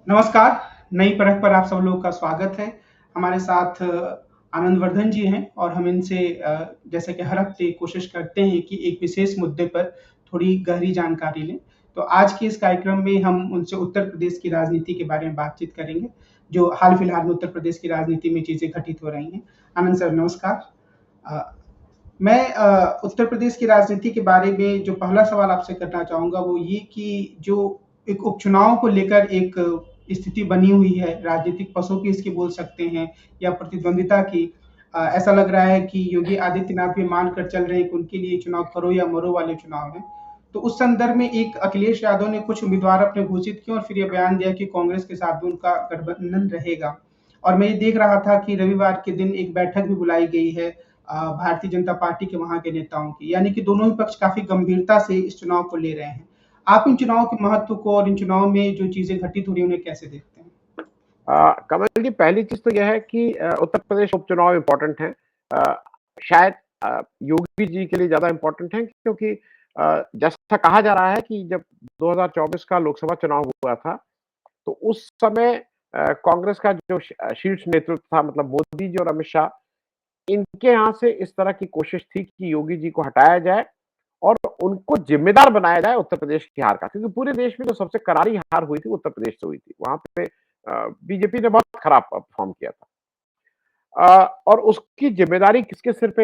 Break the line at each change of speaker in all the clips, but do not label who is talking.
नमस्कार, नई परख पर आप सब लोगों का स्वागत है। हमारे साथ आनंद वर्धन जी हैं और हम इनसे जैसे कि हर हफ्ते कोशिश करते हैं कि एक विशेष मुद्दे पर थोड़ी गहरी जानकारी लें। तो आज के इस कार्यक्रम में हम उनसे उत्तर प्रदेश की राजनीति के बारे में बातचीत करेंगे, जो हाल-फिलहाल में उत्तर प्रदेश की राजनीति में चीज़ें घटित हो रही हैं। आनंद सर नमस्कार। अ, मैं उत्तर प्रदेश की राजनीति के बारे में जो पहला सवाल आपसे करना चाहूँगा वो ये कि जो एक उपचुनाव को लेकर एक स्थिति बनी हुई है, राजनीतिक पसों की इसकी बोल सकते हैं या प्रतिद्वंदिता की। ऐसा लग रहा है कि योगी आदित्यनाथ भी मान कर चल रहे हैं कि उनके लिए चुनाव करो या मरो वाले चुनाव हैं। तो उस संदर्भ में एक अखिलेश यादव ने कुछ उम्मीदवार अपने घोषित किए और फिर ये बयान दिया कि कांग्रेस के साथ भी उनका गठबंधन रहेगा। और मैं ये देख रहा था कि रविवार के दिन एक बैठक भी बुलाई गई है भारतीय जनता पार्टी के वहाँ के नेताओं की, यानी कि दोनों ही पक्ष काफ़ी गंभीरता से इस चुनाव को ले रहे हैं। आप इन चुनावों के महत्व को और इन चुनावों में जो चीज़ें घटित हो रही हैं, उन्हें कैसे देखते हैं?
कमल जी, पहली चीज तो यह है कि उत्तर प्रदेश उपचुनाव इम्पोर्टेंट है। अ, शायद योगी जी के लिए ज्यादा इम्पोर्टेंट है क्योंकि जैसा कहा जा रहा है कि जब 2024 का लोकसभा चुनाव हुआ था तो उस समय कांग्रेस का जो शीर्ष नेतृत्व था, मतलब मोदी जी और अमित शाह, इनके यहाँ से इस तरह की कोशिश थी कि योगी जी को हटाया जाए और उनको जिम्मेदार बनाया जाए उत्तर प्रदेश की हार का, क्योंकि पूरे देश में जो सबसे करारी हार हुई थी उत्तर प्रदेश से हुई थी। वहां पे बीजेपी ने बहुत खराब परफॉर्म किया था। और उसकी जिम्मेदारी किसके सिर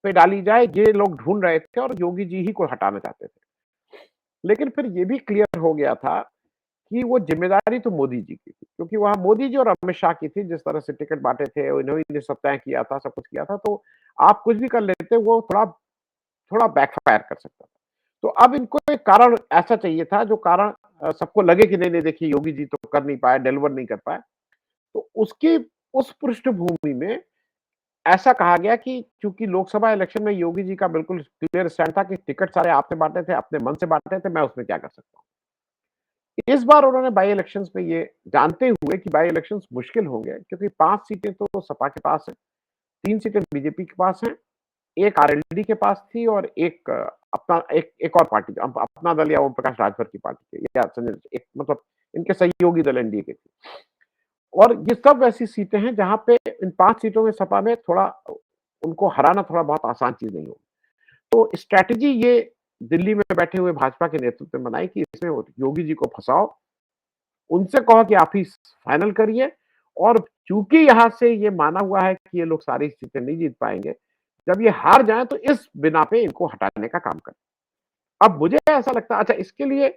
पे डाली जाए, ये लोग ढूंढ रहे थे और योगी जी ही को हटाना चाहते थे। लेकिन फिर ये भी क्लियर हो गया था कि वो जिम्मेदारी तो मोदी जी की थी, क्योंकि वहां मोदी जी और अमित शाह की थी। जिस तरह से टिकट बांटे थे, इन्होंने ने सब तय किया था, सब कुछ किया था, तो आप कुछ भी कर लेते, वो थोड़ा थोड़ा बैकफायर कर सकता था। तो अब इनको एक कारण ऐसा चाहिए था, जो कारण सबको लगे कि नहीं नहीं, देखिए योगी जी तो कर नहीं पाए, डिलीवर नहीं कर पाए। तो उसकी उस पृष्ठभूमि में ऐसा कहा गया कि चूंकि लोकसभा इलेक्शन में योगी जी का बिल्कुल क्लियर स्टैंड था कि टिकट सारे आपने बांटे थे, अपने मन से बांटे थे, मैं उसमें क्या कर सकता हूँ। इस बार उन्होंने बाई इलेक्शंस में ये जानते हुए कि बाई इलेक्शंस मुश्किल होंगे, क्योंकि 5 सीटें तो सपा के पास है, 3 सीटें बीजेपी के पास हैं, एक आरएलडी के पास थी और एक अपना एक और पार्टी, अपना दल या ओम प्रकाश राजभर की पार्टी के, या संजय, एक मतलब इनके सहयोगी दल एनडीए के थे। और ये सब ऐसी सीटें हैं जहां पे इन 5 सीटों में सपा में थोड़ा उनको हराना थोड़ा बहुत आसान चीज नहीं होगी। तो स्ट्रैटेजी ये दिल्ली में बैठे हुए भाजपा के नेतृत्व में बनाई कि इसमें योगी जी को फंसाओ, उनसे कहो कि आप ही फाइनल करिए, और चूंकि यहां से ये माना हुआ है कि ये लोग सारी सीटें नहीं जीत पाएंगे, जब ये हार जाएं तो इस बिना पे इनको हटाने का काम करें। अब मुझे ऐसा लगता है, अच्छा, इसके लिए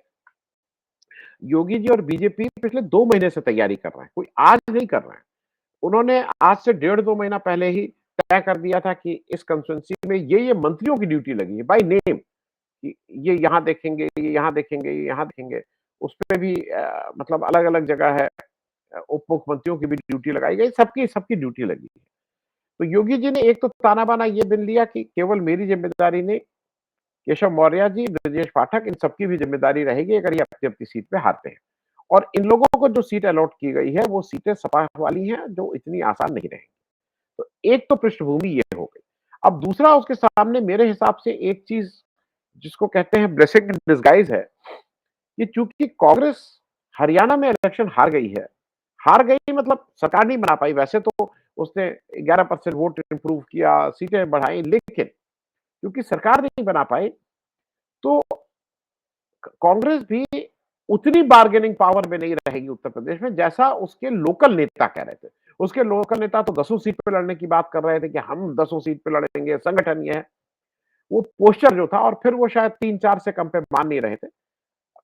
योगी जी और बीजेपी पिछले 2 महीने से तैयारी कर रहे हैं, कोई आज नहीं कर रहे हैं। उन्होंने आज से 1.5-2 महीना पहले ही तय कर दिया था कि इस कंस्टिट्यूंसी में ये मंत्रियों की ड्यूटी लगी है बाय नेम, कि ये यहाँ देखेंगे, ये यहाँ देखेंगे, ये यहाँ देखेंगे। उसपे भी मतलब अलग-अलग जगह है, उप मुख्यमंत्रियों की भी ड्यूटी लगाई गई, सबकी सबकी ड्यूटी लगी है। तो योगी जी ने एक तो ताना-बाना ये बिन लिया कि केवल मेरी ज़िम्मेदारी नहीं, केशव मौर्य जी, ब्रजेश पाठक, इन सबकी भी ज़िम्मेदारी रहेगी अगर ये अपनी-अपनी सीट पे हारते हैं। और इन लोगों को जो सीट अलॉट की गई है, वो सीटें सपा वाली हैं, जो इतनी आसान नहीं रहेंगी। तो एक तो पृष्ठभूमि ये हो गई। अब दूसरा, उसके सामने मेरे हिसाब से एक चीज़ जिसको कहते हैं ब्लेसिंग इन डिसगाइज़ है, कि चूँकि कांग्रेस हरियाणा में इलेक्शन हार गई है, हार गई मतलब सरकार नहीं बना पाई, वैसे तो उसने 11% वोट इम्प्रूव किया, सीटें बढ़ाई, लेकिन क्योंकि सरकार नहीं बना पाई, तो कांग्रेस भी उतनी बार्गेनिंग पावर में नहीं रहेगी उत्तर प्रदेश में, जैसा उसके लोकल नेता कह रहे थे। उसके लोकल नेता तो 10 सीट पे लड़ने की बात कर रहे थे कि हम 10 सीट पे लड़ेंगे, संगठन ये है। वो पोस्चर जो था, और फिर वो शायद 3-4 से कम पे मान नहीं रहे थे।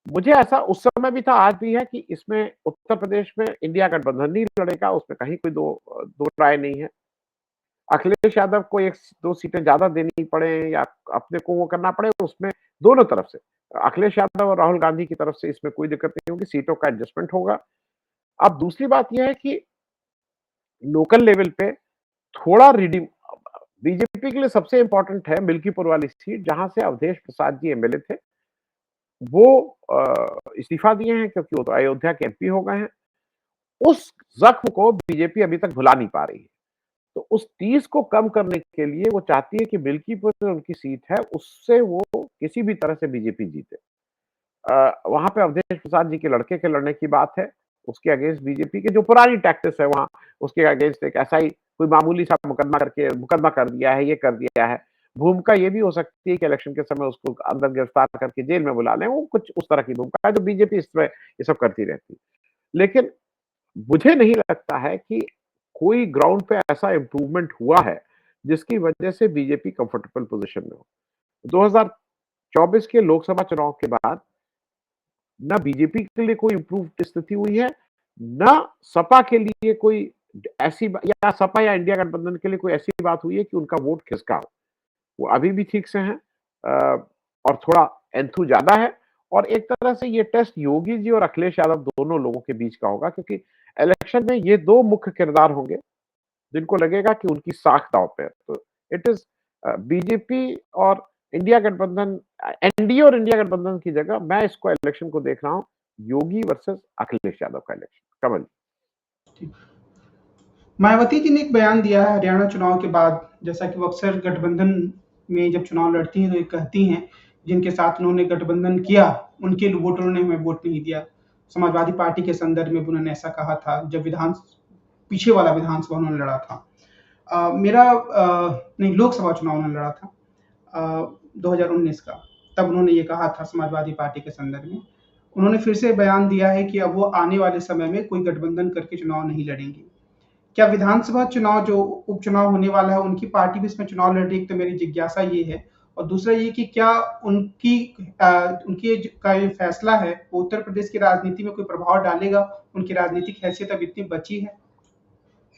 मुझे ऐसा उस समय भी था, आज भी है, कि इसमें उत्तर प्रदेश में इंडिया गठबंधन नहीं लड़ेगा, उसमें कहीं कोई दो राय नहीं है। अखिलेश यादव को 1-2 सीटें ज्यादा देनी पड़े या अपने को वो करना पड़े, उसमें दोनों तरफ से, अखिलेश यादव और राहुल गांधी की तरफ से, इसमें कोई दिक्कत नहीं होगी, सीटों का एडजस्टमेंट होगा। अब दूसरी बात यह है कि लोकल लेवल पे थोड़ा रिडीम, बीजेपी के लिए सबसे इंपॉर्टेंट है मिल्कीपुर वाली सीट, जहां से अवधेश प्रसाद जी एमएलए थे। वो इस्तीफा दिए हैं क्योंकि वो तो अयोध्या के एमपी हो गए हैं। उस जख्म को बीजेपी अभी तक भुला नहीं पा रही है। तो उस तीस को कम करने के लिए वो चाहती है कि मिल्कीपुर में उनकी सीट है, उससे वो किसी भी तरह से बीजेपी जीते। वहां पे अवधेश प्रसाद जी के लड़के के लड़ने की बात है। उसके अगेंस्ट बीजेपी के जो पुरानी टैक्टिक्स है वहाँ, उसके अगेंस्ट एक ऐसा ही कोई मामूली सा मुकदमा कर दिया है, ये कर दिया है। भूमिका ये भी हो सकती है कि इलेक्शन के समय उसको अंदर गिरफ्तार करके जेल में बुला लें, वो कुछ उस तरह की भूमिका है जो बीजेपी इसमें ये सब करती रहती है। लेकिन मुझे नहीं लगता है कि कोई ग्राउंड पे ऐसा इम्प्रूवमेंट हुआ है, जिसकी वजह से बीजेपी कंफर्टेबल पोज़ीशन में हो। 2024 के लोकसभा चुनाव के बाद ना बीजेपी के लिए कोई इम्प्रूव्ड स्थिति हुई है, ना सपा के लिए कोई ऐसी या सपा या इंडिया गठबंधन के लिए कोई ऐसी बात हुई है कि उनका वोट खिसका हो। वो अभी भी ठीक से हैं और थोड़ा एंथू ज़्यादा है और एक तरह से ये टेस्ट योगी जी और अखिलेश यादव दोनों लोगों के बीच का होगा क्योंकि इलेक्शन में ये 2 मुख्य किरदार होंगे, जिनको लगेगा कि उनकी साख दाँव पे है। तो इट इज़ बीजेपी और इंडिया गठबंधन एनडीए और इंडिया गठबंधन की जगह मैं इसको इलेक्शन को देख रहा हूँ, योगी वर्सेस अखिलेश यादव का इलेक्शन। कमल।
मायावती जी ने एक बयान दिया है हरियाणा चुनाव के बाद, जैसा कि वो अक्सर गठबंधन में जब चुनाव लड़ती हैं तो ये कहती हैं, जिनके साथ उन्होंने गठबंधन किया, उनके वोटरों ने हमें वोट नहीं दिया। समाजवादी पार्टी के संदर्भ में उन्होंने ऐसा कहा था, जब पीछे वाला विधानसभा उन्होंने लड़ा था। नहीं, लोकसभा चुनाव उन्होंने लड़ा था 2019 का। तब उन्होंने ये कहा था समाजवादी पार्टी के संदर्भ में। उन्होंने फिर से बयान दिया है कि अब वो आने वाले समय में कोई गठबंधन करके चुनाव नहीं लड़ेंगे। क्या विधानसभा चुनाव जो उपचुनाव होने वाला है, उनकी पार्टी भी इसमें चुनाव लड़ रही है? एक तो मेरी जिज्ञासा ये है, और दूसरा ये कि क्या उनकी का ये फैसला है वो उत्तर प्रदेश की राजनीति में कोई प्रभाव डालेगा? उनकी राजनीतिक हैसियत अब इतनी बची है?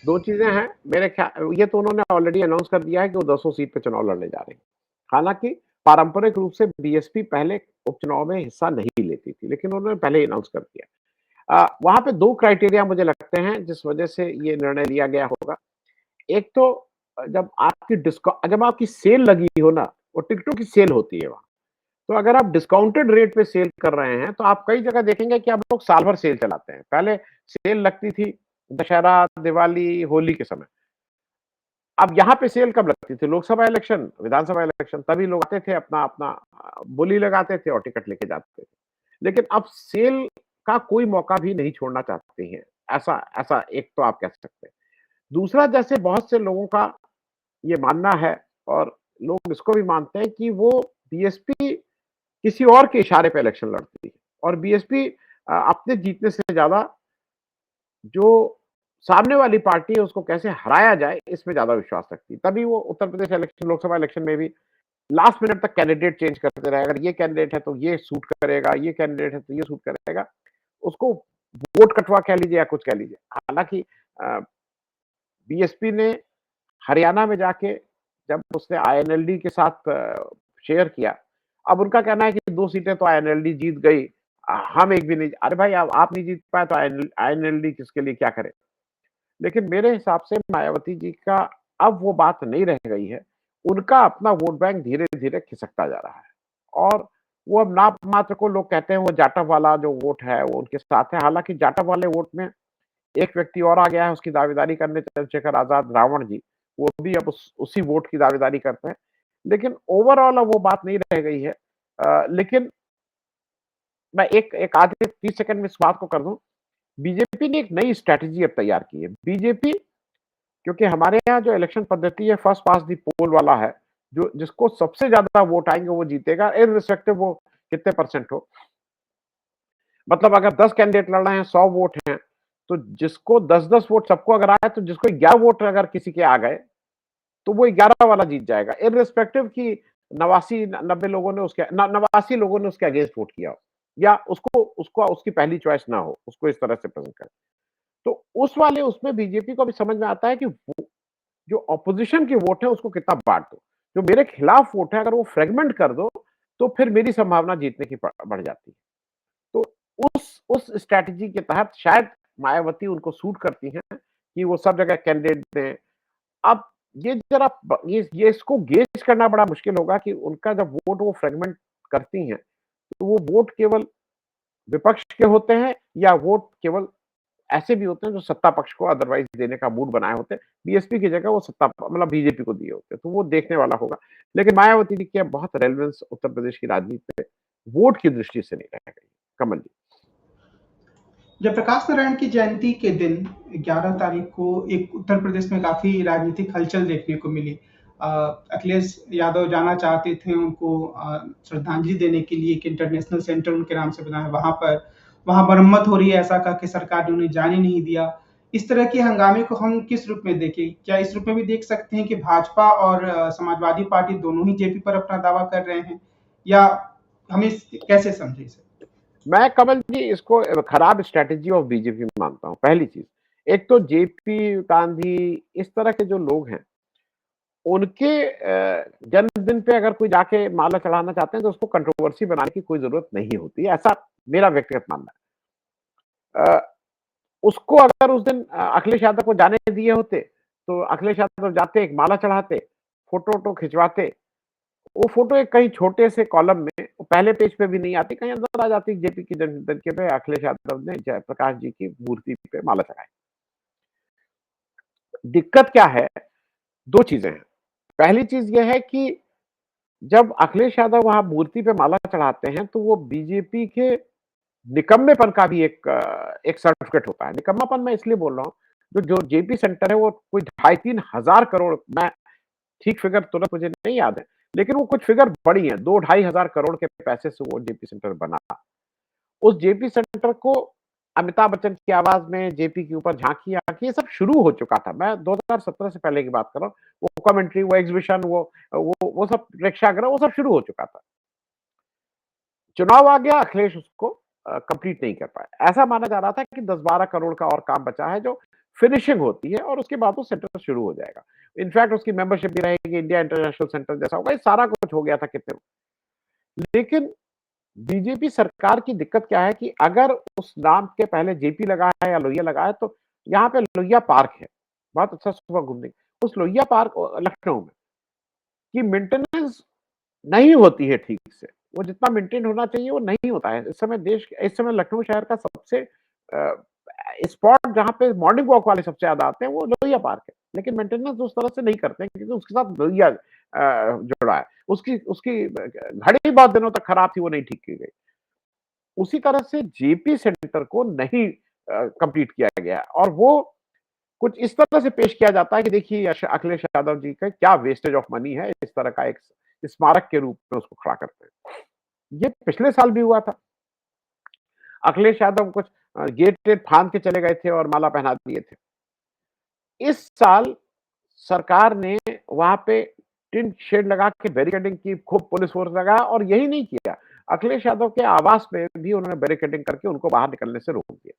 2 चीज़ें हैं, मेरे ख्याल ये तो उन्होंने ऑलरेडी अनाउंस कर दिया है कि वो 200 सीट पे चुनाव लड़ने जा रहे हैं। हालाँकि पारंपरिक रूप से बीएसपी पहले उपचुनाव में हिस्सा नहीं लेती थी, लेकिन उन्होंने पहले ही अनाउंस कर दिया। वहाँ पे 2 क्राइटेरिया मुझे लगते हैं जिस वजह से ये निर्णय लिया गया होगा। एक तो जब आपकी सेल लगी हो ना, वो टिकटों की सेल होती है वहाँ। तो अगर आप डिस्काउंटेड रेट पे सेल कर रहे हैं, तो आप कई जगह देखेंगे कि आप लोग साल भर सेल चलाते हैं। पहले सेल लगती थी दशहरा, दिवाली, होली के समय। अब यहाँ पे सेल कब लगती थी? लोकसभा इलेक्शन, विधानसभा इलेक्शन, तभी लोग आते थे अपना अपना बोली लगाते थे और टिकट लेके जाते थे। लेकिन अब सेल का कोई मौका भी नहीं छोड़ना चाहते हैं। ऐसा ऐसा एक तो आप कह सकते हैं। दूसरा जैसे बहुत से लोगों का ये मानना है और लोग इसको भी मानते हैं कि वो बीएसपी किसी और के इशारे पे इलेक्शन लड़ती है और बीएसपी अपने जीतने से ज़्यादा जो सामने वाली पार्टी है उसको कैसे हराया जाए इसमें ज़्यादा विश्वास रखती है। तभी वो उत्तर प्रदेश इलेक्शन लोकसभा इलेक्शन में भी लास्ट मिनट तक कैंडिडेट चेंज करते रहे। अगर ये कैंडिडेट है तो ये सूट करेगा, ये कैंडिडेट है तो ये सूट करेगा। उसको वोट कटवा कह लीजिए या कुछ कह लीजिए। हालाँकि अ, बीएसपी ने हरियाणा में जाके जब उसने आईएनएलडी के साथ शेयर किया, अब उनका कहना है कि 2 सीटें तो आईएनएलडी जीत गई। हम एक भी नहीं। अरे भाई, अब आप नहीं जीत पाए तो आईएनएलडी किसके लिए क्या करे? लेकिन मेरे हिसाब से मायावती जी का अब वो बात नहीं रह गई है। उनका अपना वोट बैंक धीरे-धीरे खिसकता जा रहा है और वो अब नाप मात्र को लोग कहते हैं वो जाटव वाला जो वोट है वो उनके साथ है। हालाँकि जाटव वाले वोट में एक व्यक्ति और आ गया है उसकी दावेदारी करने, चंद्रशेखर आज़ाद रावण जी। वो भी अब उसी वोट की दावेदारी करते हैं। लेकिन ओवरऑल अब वो बात नहीं रह गई है। लेकिन मैं एक एक आधे 30 सेकंड में इस बात को कर दूँ, बीजेपी ने एक नई स्ट्रैटेजी अब तैयार की है। बीजेपी क्योंकि हमारे यहाँ जो इलेक्शन पद्धति है फर्स्ट पास्ट द पोल वाला है, जो जिसको सबसे ज़्यादा वोट आएँगे वो जीतेगा इर्रिस्पेक्टिव वो कितने परसेंट हो। मतलब अगर 10 कैंडिडेट लड़ रहे हैं, 100 वोट हैं, तो जिसको 10-10 वोट सबको अगर आए तो जिसको 11 वोट अगर किसी के आ गए, तो वो 11 वाला जीत जाएगा इर्रिस्पेक्टिव कि 89 90 लोगों ने उसके न 89 लोगों ने उसके अगेंस्ट वोट किया हो या उसको उसको उसकी पहली चॉइस ना हो, उसको इस तरह से प्रेज़ेंट करें। तो उस वाले उसमें बीजेपी को भी समझ में आता है कि वो जो ऑपोजिशन की वोट है उसको कितना बाँट दो। जो मेरे खिलाफ वोट है अगर वो फ्रेगमेंट कर दो, तो फिर मेरी संभावना जीतने की बढ़ जाती है। तो उस स्ट्रैटेजी के तहत शायद मायावती उनको सूट करती हैं कि वो सब जगह कैंडिडेट दें। अब ये ज़रा ये इसको गेज करना बड़ा मुश्किल होगा कि उनका जब वोट वो फ्रेगमेंट करती हैं, तो वो वोट केवल विपक्ष के होते हैं या वोट केवल ऐसे भी होते हैं जो सत्ता पक्ष को अदरवाइज़ देने का मूड बनाए होते हैं। बीएसपी की जगह वो सत्ता मतलब बीजेपी को दिए होते हैं, तो वो देखने वाला होगा। लेकिन मायावती जी की अब बहुत रेलेवेंस उत्तर प्रदेश की राजनीति में वोट की दृष्टि से नहीं रह गई। कमल जी।
जयप्रकाश नारायण की जयंती के दिन 11 तारीख को एक उत्तर प्रदेश में काफी राजनीतिक हलचल देखने को मिली। अखिलेश यादव जाना चाहते थे उनको श्रद्धांजलि देने के लिए एक इंटरनेशनल सेंटर उनके नाम से बना है वहां मरम्मत हो रही है, ऐसा कह के सरकार ने उन्हें जाने नहीं दिया। इस तरह के हंगामे को हम किस रूप में देखें? क्या इस रूप में भी देख सकते हैं कि भाजपा और समाजवादी पार्टी दोनों ही जेपी पर अपना दावा कर रहे हैं, या हमें कैसे समझे इसे?
मैं कमल जी इसको खराब स्ट्रैटेजी ऑफ बीजेपी मानता हूँ। पहली चीज, एक तो जेपी गांधी इस तरह के जो लोग हैं, उनके जन्मदिन पे अगर कोई जाके माला चढ़ाना चाहते हैं तो उसको कंट्रोवर्सी बनाने की कोई जरूरत नहीं होती है, ऐसा मेरा व्यक्तिगत मानना है। उसको अगर उस दिन अखिलेश यादव को जाने दिए होते तो अखिलेश यादव जाते, एक माला चढ़ाते, फोटो वोटो खिंचवाते। वो फोटो एक कहीं छोटे से कॉलम में, वो पहले पेज पे भी नहीं आती, कहीं अंदर आ जाती, जेपी की जन्मदिन के पे अखिलेश यादव ने जयप्रकाश जी की मूर्ति पे माला चढ़ाई। दिक्कत क्या है? दो चीजें हैं। पहली चीज यह है कि जब अखिलेश यादव वहां मूर्ति पे माला चढ़ाते हैं तो वो बीजेपी के निकम्मेपन का भी एक सर्टिफिकेट होता है। निकम्मापन मैं इसलिए बोल रहा हूँ, जो जेपी सेंटर है वो कोई 2,500-3,000 करोड़, मैं ठीक फिगर तुरंत मुझे नहीं याद है, लेकिन वो कुछ फिगर बड़ी है, 2-2,500 करोड़ के पैसे से वो जेपी सेंटर बना। उस जेपी सेंटर को अमिताभ बच्चन की आवाज में जेपी के ऊपर झांकी आंकी ये सब शुरू हो चुका था। मैं 2017 से पहले की बात कर रहा हूँ। वो कमेंट्री, वो एग्जीबिशन, वो सब प्रेक्षागृह, वो सब शुरू हो चुका था। चुनाव आ गया, अखिलेश उसको कंप्लीट नहीं कर पाए। ऐसा माना जा रहा था कि 10-12 करोड़ का और काम बचा है जो फिनिशिंग होती है और उसके बाद वो सेंटर शुरू हो जाएगा। इनफैक्ट उसकी मेंबरशिप भी रहेगी, इंडिया इंटरनेशनल सेंटर जैसा होगा। ये सारा कुछ हो गया था कितने, लेकिन बीजेपी सरकार की दिक्कत क्या है कि अगर उस नाम के पहले जेपी लगा है या लोहिया लगा है तो यहाँ पे लोहिया पार्क है, बहुत अच्छा सुबह घूमने। उस लोहिया पार्क लखनऊ में की मेंटेनेंस नहीं होती है ठीक से। वो जितना मेंटेन होना चाहिए वो नहीं होता है। इस समय लखनऊ शहर का सबसे स्पॉट जहाँ पे मॉर्निंग वॉक वाले सबसे ज्यादा आते हैं वो लोहिया पार्क है, लेकिन मेंटेनेंस उस तरह से नहीं करते हैं क्योंकि उसके साथ लोहिया जुड़ा है। उसकी उसकी घड़ी बहुत दिनों तक खराब थी, वो नहीं ठीक की गई। उसी तरह से जेपी सेंटर को नहीं कंप्लीट किया गया और वो कुछ इस तरह से पेश किया जाता है कि देखिए अखिलेश यादव जी का क्या वेस्टेज ऑफ मनी है, इस तरह का एक स्मारक के रूप में उसको खड़ा करते हैं। ये पिछले साल भी हुआ था। अखिलेश यादव कुछ गेट वेट फांद के चले गए थे और माला पहना दिए थे। इस साल सरकार ने वहां पे टिन शेड लगा के बैरिकेडिंग की, खूब पुलिस फोर्स लगाया और यही नहीं किया, अखिलेश यादव के आवास में भी उन्होंने बैरिकेडिंग करके उनको बाहर निकलने से रोक दिया।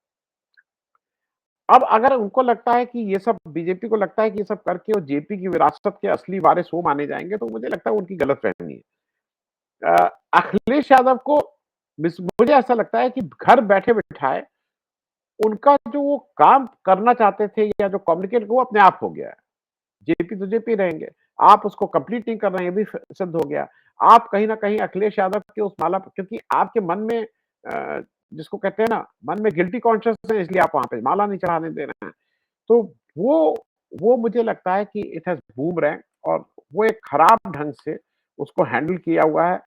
अब अगर उनको लगता है कि ये सब, बीजेपी को लगता है कि ये सब करके वो जेपी की विरासत के असली वारिस वो माने जाएंगे, तो मुझे लगता है उनकी गलतफहमी है। अखिलेश यादव को मुझे ऐसा लगता है कि घर बैठे बिठाए उनका जो वो काम करना चाहते थे या जो कम्युनिकेट वो अपने आप हो गया है। जेपी तो जेपी रहेंगे। आप उसको कंप्लीट नहीं कर रहे हैं, ये भी सिद्ध हो गया। आप कहीं न कहीं अखिलेश यादव के उस माला क्योंकि आपके मन में जिसको कहते हैं ना, मन में गिल्टी कॉन्शियस है इसलिए आप वहाँ पे माला नहीं चढ़ाने दे रहे हैं। तो वो वो मुझे लगता है कि इट हैज़ बूमरैंग और वो एक खराब ढंग से उसको हैंडल किया हुआ है।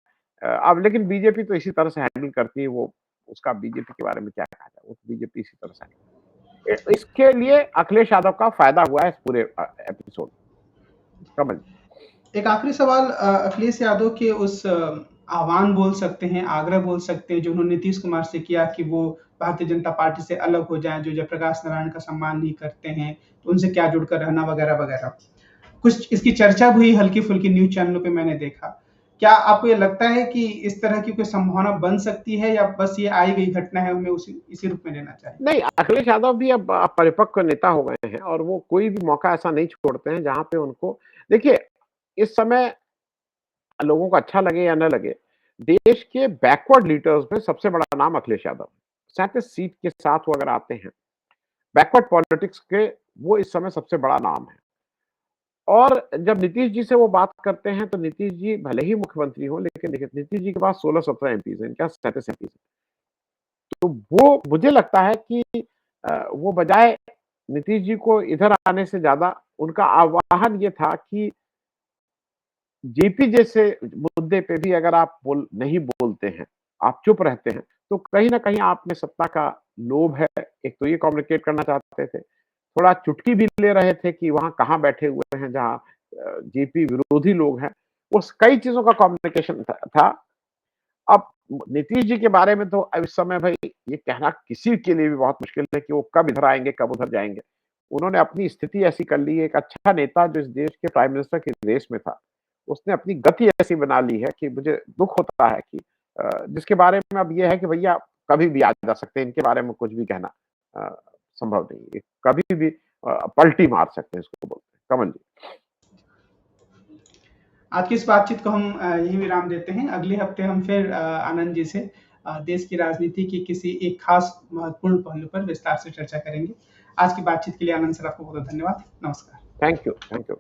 अब लेकिन बीजेपी तो इसी तरह से हैंडल करती है, वो उसका बीजेपी के बारे में क्या कहा जाए, वो बीजेपी इसी तरह से इसके लिए अखिलेश यादव का फायदा हुआ है इस पूरे एपिसोड कमल।
एक आखिरी सवाल, अखिलेश यादव के उस आह्वान बोल सकते हैं, आग्रह बोल सकते हैं जो उन्होंने नीतीश कुमार से किया कि वो भारतीय जनता पार्टी से अलग हो जाएं, जो जयप्रकाश नारायण का सम्मान नहीं करते हैं, तो उनसे क्या जुड़कर रहना वगैरह वगैरह। कुछ इसकी चर्चा भी हुई हल्की फुल्की न्यूज चैनलों पे मैंने देखा। क्या आपको ये लगता है कि इस तरह की कोई संभावना बन सकती है, या बस ये आई गई घटना है, हमें उसी इसी रूप में लेना चाहिए?
नहीं, अखिलेश यादव भी अब परिपक्व नेता हो गए हैं और वो कोई भी मौका ऐसा नहीं छोड़ते हैं जहाँ पे उनको देखिए, इस समय लोगों को अच्छा लगे या न लगे, देश के बैकवर्ड लीडर्स में सबसे बड़ा नाम अखिलेश यादव। 37 सीट के साथ वो अगर आते हैं, बैकवर्ड पॉलिटिक्स के वो इस समय सबसे बड़ा नाम है। और जब नीतीश जी से वो बात करते हैं तो नीतीश जी भले ही मुख्यमंत्री हों, लेकिन देखिए नीतीश जी के पास 16-17 एमपीज़ हैं, इनके पास 37 एमपीज़ हैं। तो वो मुझे लगता है कि वो बजाय नीतीश जी को इधर आने से ज़्यादा उनका आह्वान ये था कि जेपी जैसे मुद्दे पे भी अगर आप नहीं बोलते हैं, आप चुप रहते हैं, तो कहीं न कहीं आप में सत्ता का लोभ है, एक तो ये कम्युनिकेट करना चाहते थे। थोड़ा चुटकी भी ले रहे थे कि वहाँ कहाँ बैठे हुए हैं जहाँ जेपी विरोधी लोग हैं। उस कई चीज़ों का कम्युनिकेशन था। अब नीतीश जी के बारे में तो अब इस समय भाई ये कहना किसी के लिए भी बहुत मुश्किल है कि वो कब इधर आएँगे, कब उधर जाएँगे। उन्होंने अपनी स्थिति ऐसी कर ली है, एक अच्छा नेता जो इस देश के प्राइम मिनिस्टर की रेस में था, उसने अपनी गति ऐसी बना ली है कि मुझे दुःख होता है कि जिसके बारे में अब ये है कि भैया कभी भी आ जा सकते हैं, इनके बारे में कुछ भी कहना अ, संभव नहीं है। कभी भी पलटी मार सकते हैं इसको बोलते हैं। कमल जी।
आज की इस बातचीत को हम यहीं विराम देते हैं। अगले हफ्ते हम फिर आनंद जी से देश की राजनीति की किसी एक खास महत्वपूर्ण पहलू पर विस्तार से चर्चा करेंगे। आज की बातचीत के लिए आनंद सर आपको बहुत-बहुत धन्यवाद। नमस्कार।
Thank you, thank you.